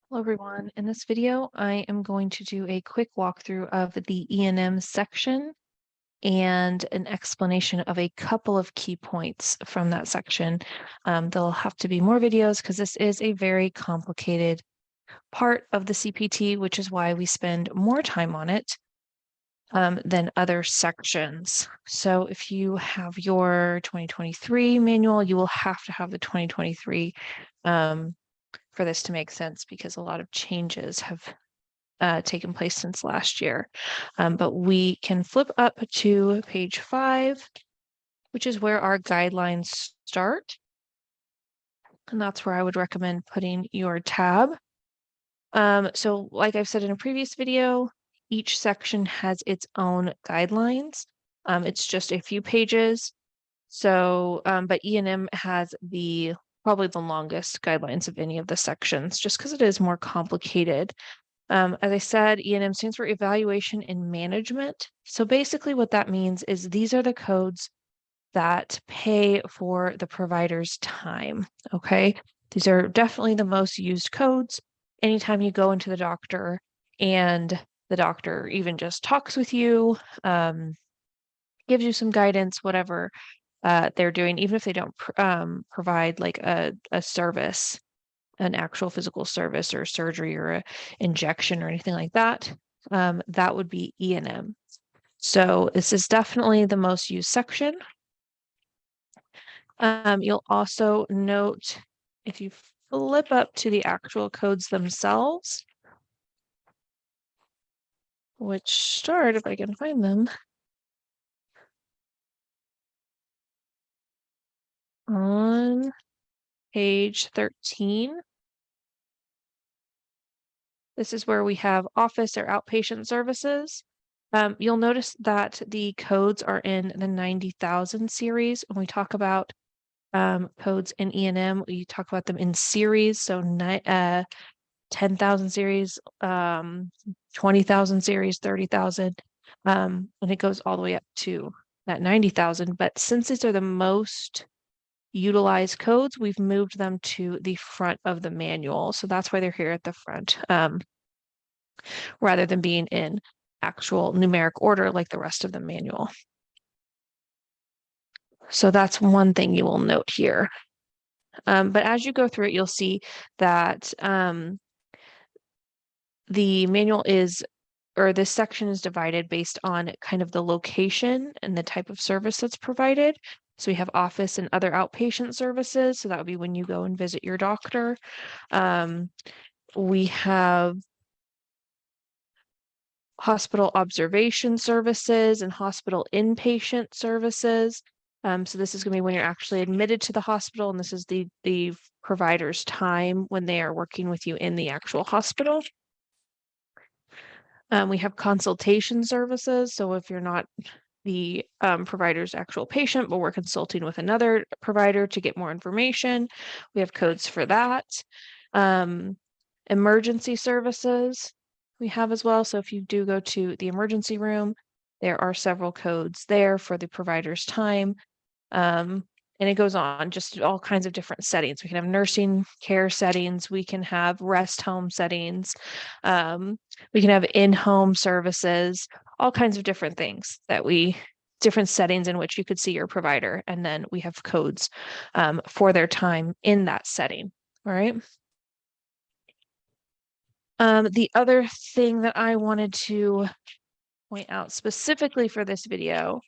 Hello everyone. In this video, I am going to do a quick walkthrough of the E&M section and an explanation of a couple of key points from that section. There'll have to be more videos because this is a very complicated part of the CPT, which is why we spend more time on it than other sections. So if you have your 2023 manual, you will have to have the 2023 for this to make sense because a lot of changes have taken place since last year. But we can flip up to page 5, which is where our guidelines start. And that's where I would recommend putting your tab. So like I've said in a previous video, each section has its own guidelines. It's just a few pages. So, but E&M has probably the longest guidelines of any of the sections, just because it is more complicated. As I said, E&M stands for Evaluation and Management. So basically what that means is these are the codes that pay for the provider's time, okay? These are definitely the most used codes. Anytime you go into the doctor and the doctor even just talks with you, gives you some guidance, whatever they're doing, even if they don't provide like a service, an actual physical service or surgery or a injection or anything like that, that would be E&M. So this is definitely the most used section. You'll also note if you flip up to the actual codes themselves, which start, if I can find them, on page 13. This is where we have office or outpatient services. You'll notice that the codes are in the 90,000 series. When we talk about codes in E&M, we talk about them in series. So 10,000 series, 20,000 series, 30,000, and it goes all the way up to that 90,000. But since these are the most utilized codes, we've moved them to the front of the manual. So that's why they're here at the front, rather than being in actual numeric order like the rest of the manual. So that's one thing you will note here. But as you go through it, you'll see that the manual or this section is divided based on kind of the location and the type of service that's provided. So we have office and other outpatient services. So that would be when you go and visit your doctor. We have hospital observation services and hospital inpatient services. So this is going to be when you're actually admitted to the hospital, and this is the provider's time when they are working with you in the actual hospital. We have consultation services. So if you're not the provider's actual patient, but we're consulting with another provider to get more information, we have codes for that. Emergency services we have as well. So if you do go to the emergency room, there are several codes there for the provider's time. And it goes on, just all kinds of different settings. We can have nursing care settings, we can have rest home settings, we can have in-home services, all kinds of different things different settings in which you could see your provider. And then we have codes for their time in that setting. All right. The other thing that I wanted to point out specifically for this video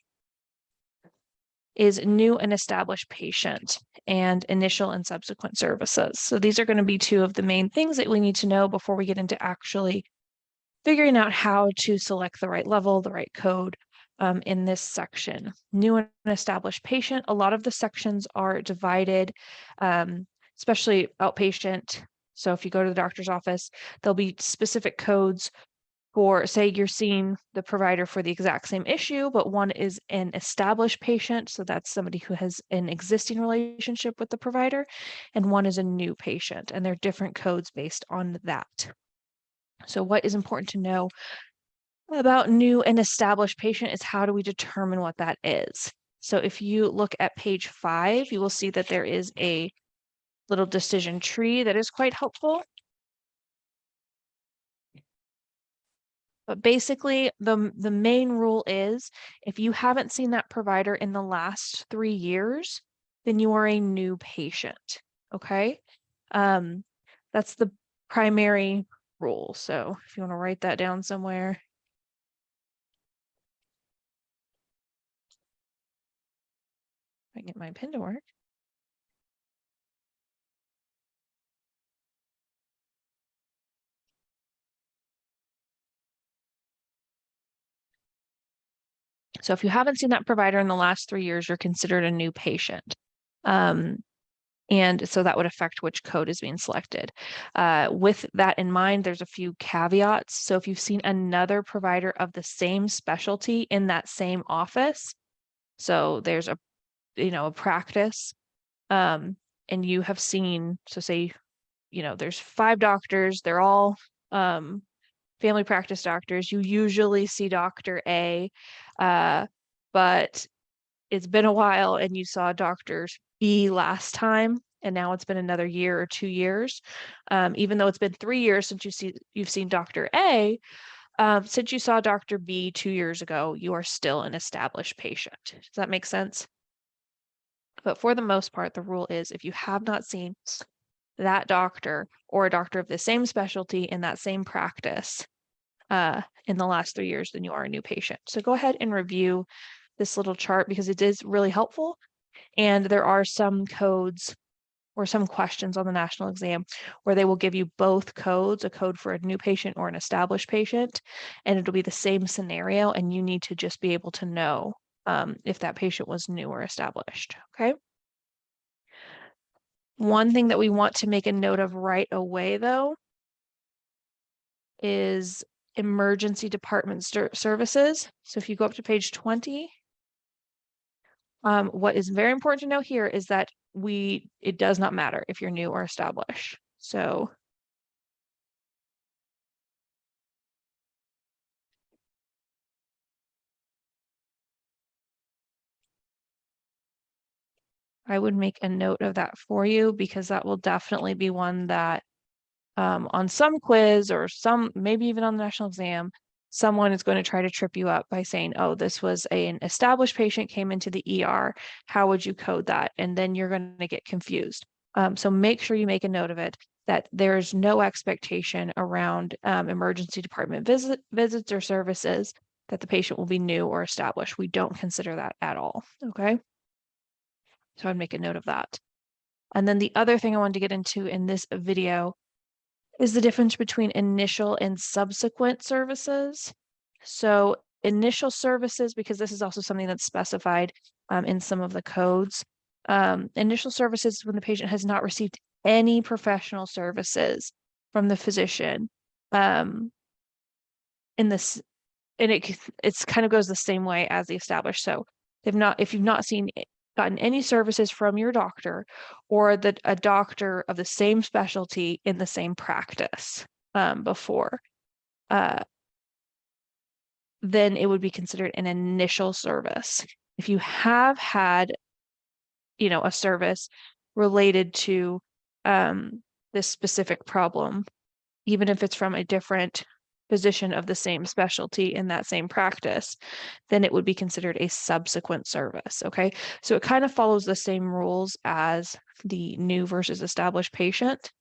is new and established patient and initial and subsequent services. So these are going to be two of the main things that we need to know before we get into actually figuring out how to select the right level, the right code in this section. New and established patient, a lot of the sections are divided, especially outpatient. So if you go to the doctor's office, there'll be specific codes for, say, you're seeing the provider for the exact same issue, but one is an established patient. So that's somebody who has an existing relationship with the provider, and one is a new patient, and they're different codes based on that. So what is important to know about new and established patient is how do we determine what that is? So if you look at page 5, you will see that there is a little decision tree that is quite helpful. But basically, the main rule is if you haven't seen that provider in the last 3 years, then you are a new patient. Okay. That's the primary rule. So if you want to write that down somewhere. If I can get my pen to work. So if you haven't seen that provider in the last 3 years, you're considered a new patient. And so that would affect which code is being selected. With that in mind, there's a few caveats. So if you've seen another provider of the same specialty in that same office, so there's a practice, and you have seen, so say, there's 5 doctors, they're all family practice doctors. You usually see Dr. A, but it's been a while and you saw Dr. B last time, and now it's been another year or 2 years. Even though it's been 3 years since you've seen Dr. A, since you saw Dr. B 2 years ago, you are still an established patient. Does that make sense? But for the most part, the rule is if you have not seen that doctor or a doctor of the same specialty in that same practice in the last 3 years, then you are a new patient. So go ahead and review this little chart because it is really helpful. And there are some codes or some questions on the national exam where they will give you both codes, a code for a new patient or an established patient, and it'll be the same scenario, and you need to just be able to know if that patient was new or established, okay? One thing that we want to make a note of right away, though, is emergency department services. So if you go up to page 20, what is very important to know here is that it does not matter if you're new or established. So I would make a note of that for you because that will definitely be one that on some quiz or maybe even on the national exam, someone is going to try to trip you up by saying, oh, this was an established patient came into the ER. How would you code that? And then you're going to get confused. So make sure you make a note of it, that there's no expectation around emergency department visits or services that the patient will be new or established. We don't consider that at all, okay? So I'd make a note of that. And then the other thing I wanted to get into in this video is the difference between initial and subsequent services. So initial services, because this is also something that's specified in some of the codes. Initial services when the patient has not received any professional services from the physician. In this, and it's kind of goes the same way as the established. So if you've not gotten any services from your doctor or a doctor of the same specialty in the same practice before, then it would be considered an initial service. If you have had, a service related to this specific problem, even if it's from a different physician of the same specialty in that same practice, then it would be considered a subsequent service, okay? So it kind of follows the same rules as the new versus established patient,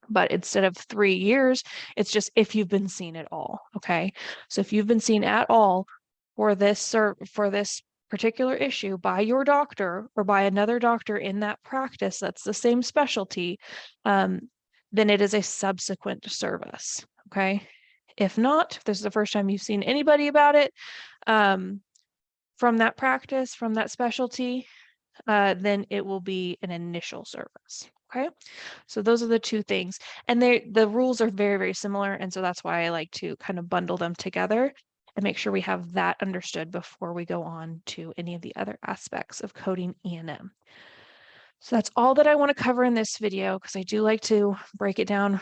but instead of 3 years, it's just if you've been seen at all, okay? So if you've been seen at all for this particular issue by your doctor or by another doctor in that practice that's the same specialty, then it is a subsequent service, okay? If not, if this is the first time you've seen anybody about it from that practice, from that specialty, then it will be an initial service, okay? So those are the two things. And the rules are very, very similar. And so that's why I like to kind of bundle them together and make sure we have that understood before we go on to any of the other aspects of coding E&M. So that's all that I want to cover in this video because I do like to break it down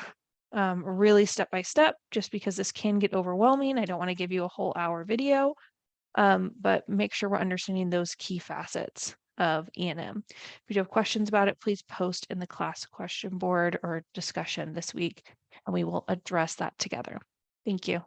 really step by step, just because this can get overwhelming. I don't want to give you a whole hour video, but make sure we're understanding those key facets of E&M. If you do have questions about it, please post in the class question board or discussion this week, and we will address that together. Thank you.